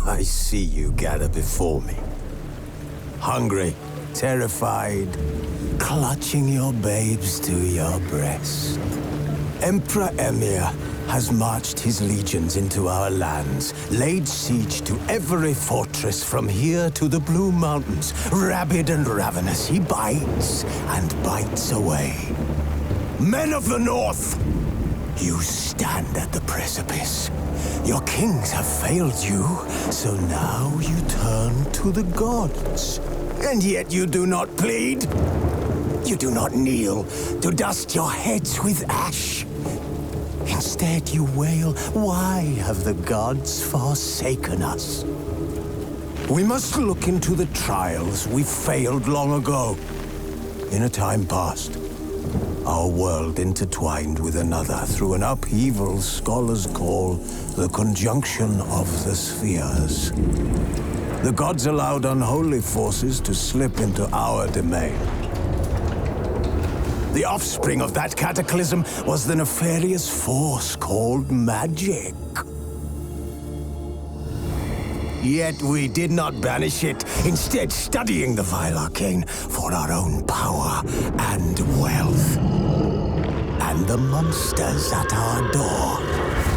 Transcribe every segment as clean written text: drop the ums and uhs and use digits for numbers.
I see you gather before me. Hungry, terrified, clutching your babes to your breast. Emperor Emir has marched his legions into our lands, laid siege to every fortress from here to the Blue Mountains. Rabid and ravenous, he bites and bites away. Men of the North, you stand at the precipice. Your kings have failed you, so now you turn to the gods. And yet you do not plead. You do not kneel to dust your heads with ash. Instead you wail, why have the gods forsaken us? We must look into the trials we failed long ago. In a time past, our world intertwined with another through an upheaval scholars call the conjunction of the spheres. The gods allowed unholy forces to slip into our domain. The offspring of that cataclysm was the nefarious force called magic. Yet we did not banish it, instead studying the vile arcane for our own power and wealth. And the monsters at our door,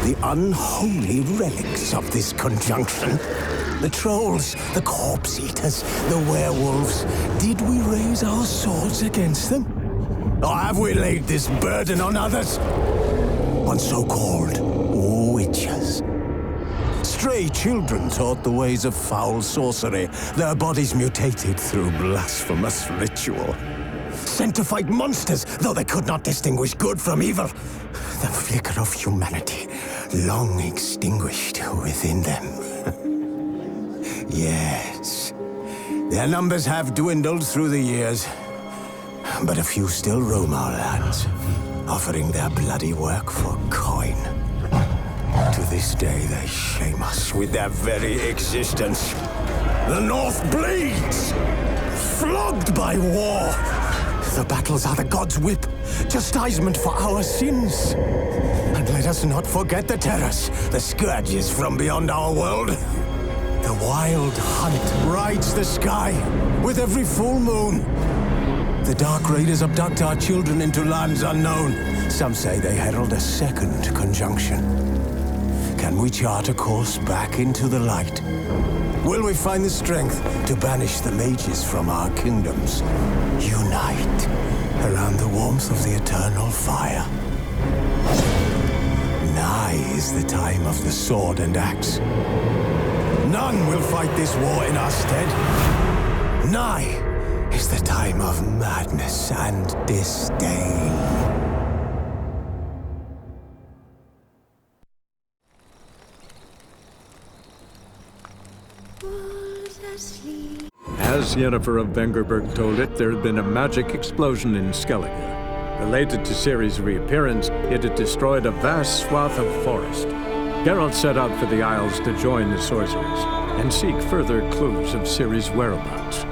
the unholy relics of this conjunction. The trolls, the corpse-eaters, the werewolves. Did we raise our swords against them? Or have we laid this burden on others? On so-called witches. Stray children taught the ways of foul sorcery, their bodies mutated through blasphemous ritual. Sent to fight monsters, though they could not distinguish good from evil. The flicker of humanity, long extinguished within them. Yes, their numbers have dwindled through the years, but a few still roam our lands, offering their bloody work for coin. To this day, they shame us with their very existence. The North bleeds, flogged by war. The battles are the gods' whip, chastisement for our sins. And let us not forget the terrors, the scourges from beyond our world. The wild hunt rides the sky with every full moon. The Dark Raiders abduct our children into lands unknown. Some say they herald a second conjunction. Can we chart a course back into the light? Will we find the strength to banish the mages from our kingdoms? Unite around the warmth of the eternal fire. Nigh is the time of the sword and axe. None will fight this war in our stead. Nigh is the time of madness and disdain. As Yennefer of Vengerberg told it, there had been a magic explosion in Skellige. Related to Ciri's reappearance, it had destroyed a vast swath of forest. Geralt set out for the Isles to join the sorcerers and seek further clues of Ciri's whereabouts.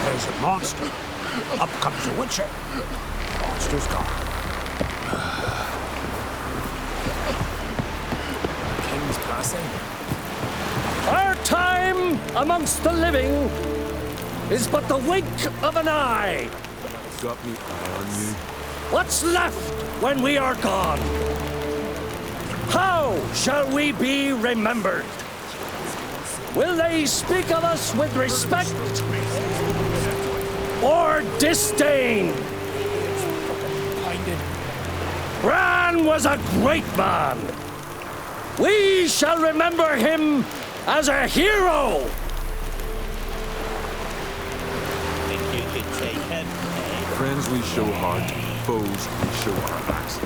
There's a monster. Up comes the Witcher. Monster's gone. King's passing. Our time amongst the living is but the wink of an eye. Got me eye on you. What's left when we are gone? How shall we be remembered? Will they speak of us with respect or disdain? Bran was a great man. We shall remember him as a hero. Friends we show heart, foes we show our backs.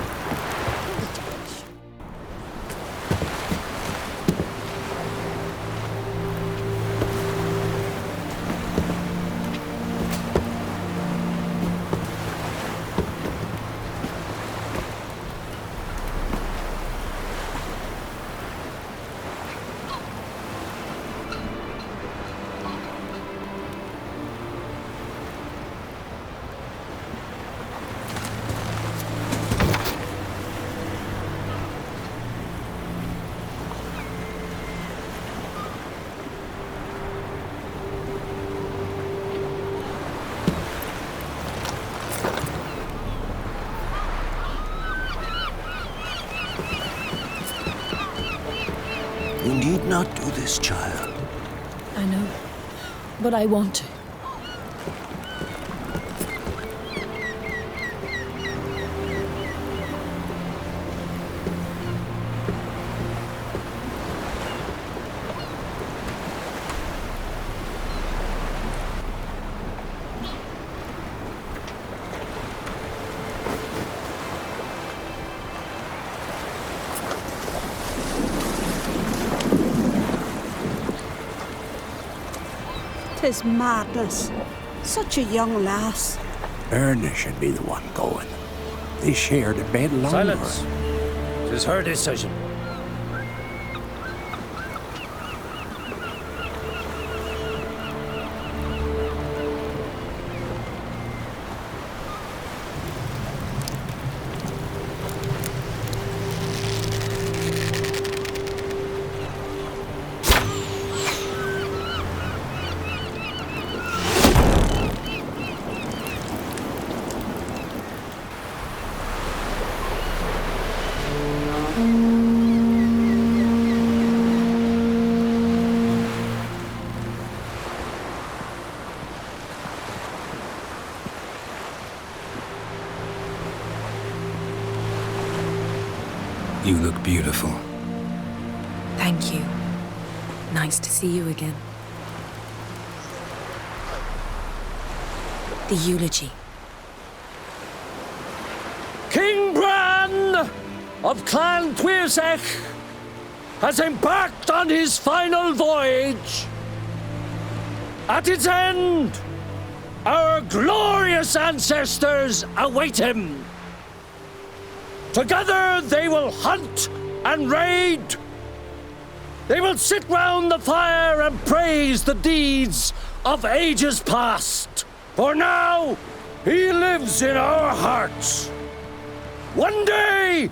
need not do this, child. I know, but I want to. Tis madness. Such a young lass. Erna should be the one going. They shared a bed longer. Silence. 'Tis her decision. You look beautiful. Thank you. Nice to see you again. The eulogy. King Bran of Clan Tuirsech has embarked on his final voyage. At its end, our glorious ancestors await him. Together they will hunt and raid. They will sit round the fire and praise the deeds of ages past. For now, he lives in our hearts. One day,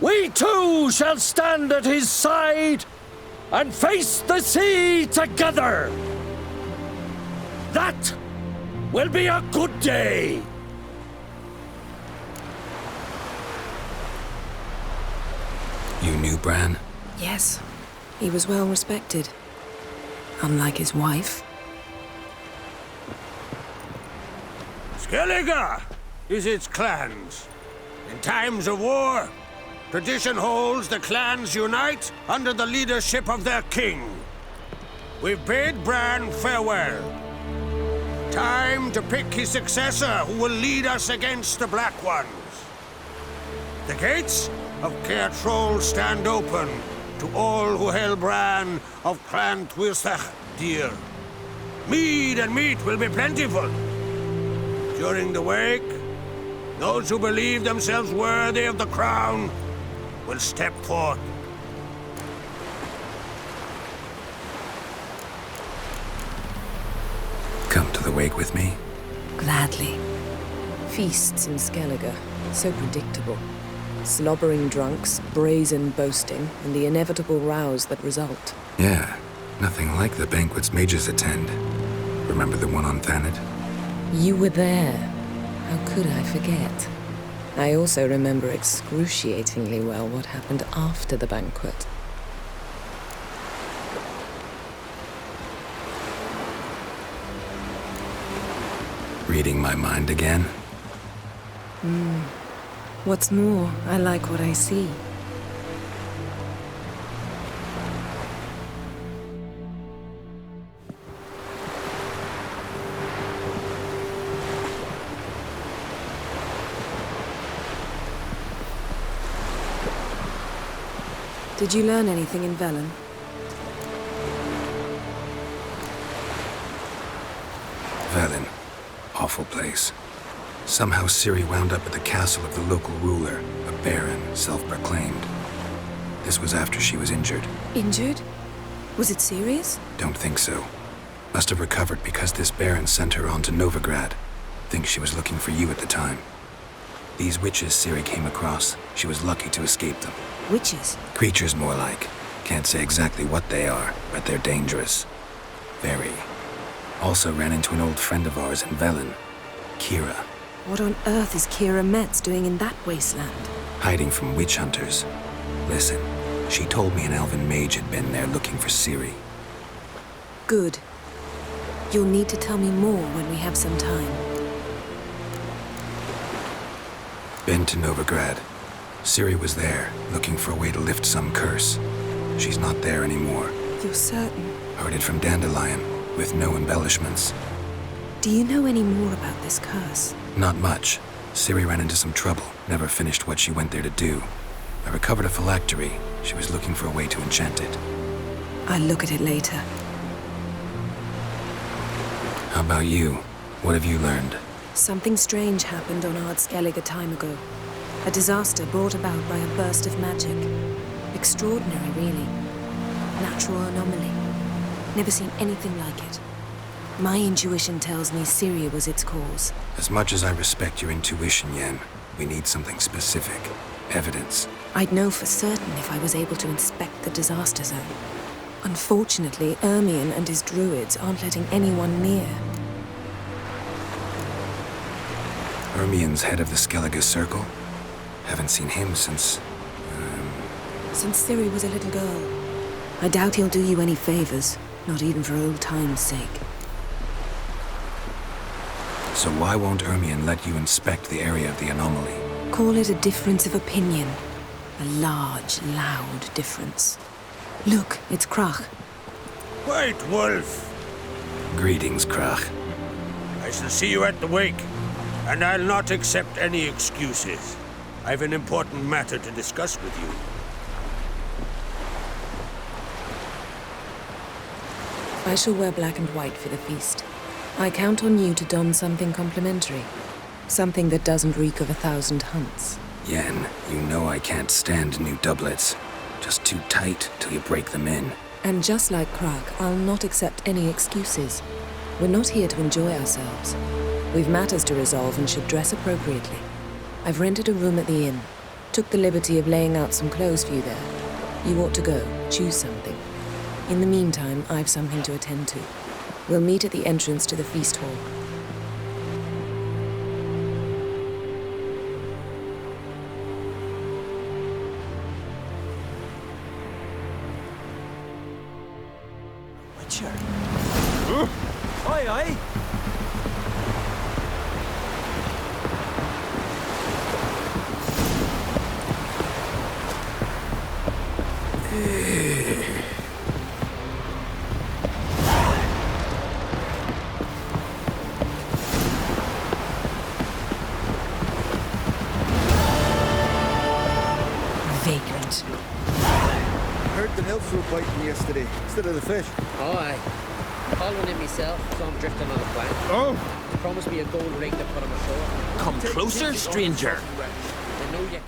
we too shall stand at his side and face the sea together. That will be a good day. You knew Bran? Yes, he was well respected. Unlike his wife. Skellige is its clans. In times of war, tradition holds the clans unite under the leadership of their king. We've bade Bran farewell. Time to pick his successor who will lead us against the Black Ones. The gates of Caer Troll stand open to all who held Bran of Clan Tuirsech dear. Mead and meat will be plentiful. During the wake, those who believe themselves worthy of the crown will step forth. Come to the wake with me? Gladly. Feasts in Skellige, so predictable. Slobbering drunks, brazen boasting, and the inevitable rows that result. Yeah, nothing like the banquets mages attend. Remember the one on Thanet? You were there. How could I forget? I also remember excruciatingly well what happened after the banquet. Reading my mind again? What's more, I like what I see. Did you learn anything in Velen? Velen. Awful place. Somehow Ciri wound up at the castle of the local ruler, a baron, self-proclaimed. This was after she was injured. Injured? Was it serious? Don't think so. Must have recovered because this baron sent her on to Novigrad. Think she was looking for you at the time. These witches Ciri came across, she was lucky to escape them. Witches? Creatures more like. Can't say exactly what they are, but they're dangerous. Very. Also ran into an old friend of ours in Velen, Kira. What on earth is Kira Metz doing in that wasteland? Hiding from witch hunters. Listen, She told me an elven mage had been there looking for Ciri. Good. You'll need to tell me more when we have some time. Been to Novigrad. Ciri was there, looking for a way to lift some curse. She's not there anymore. You're certain? Heard it from Dandelion, with no embellishments. Do you know any more about this curse? Not much. Ciri ran into some trouble, never finished what she went there to do. I recovered a phylactery. She was looking for a way to enchant it. I'll look at it later. How about you? What have you learned? Something strange happened on Ard Skellig a time ago. A disaster brought about by a burst of magic. Extraordinary, really. Natural anomaly. Never seen anything like it. My intuition tells me Ciri was its cause. As much as I respect your intuition, Yen, we need something specific. Evidence. I'd know for certain if I was able to inspect the disaster zone. Unfortunately, Ermion and his druids aren't letting anyone near. Ermion's head of the Skellige Circle? Haven't seen him since... Since Ciri was a little girl. I doubt he'll do you any favors, not even for old time's sake. So why won't Ermion let you inspect the area of the anomaly? Call it a difference of opinion. A large, loud difference. Look, it's Crach. White Wolf! Greetings, Crach. I shall see you at the wake, and I'll not accept any excuses. I've an important matter to discuss with you. I shall wear black and white for the feast. I count on you to don something complimentary. Something that doesn't reek of 1,000 hunts. Yen, you know I can't stand new doublets. Just too tight till you break them in. And just like Crach, I'll not accept any excuses. We're not here to enjoy ourselves. We've matters to resolve and should dress appropriately. I've rented a room at the inn. Took the liberty of laying out some clothes for you there. You ought to go. Choose something. In the meantime, I've something to attend to. We'll meet at the entrance to the feast hall. Witcher. Aye, aye. Vagrant. Heard the nymphs were biting yesterday instead of the fish. Oh, aye. Following it myself, so I'm drifting on a plank. Oh! They promised me a gold ring to put on my shore. Come closer, stranger. They know you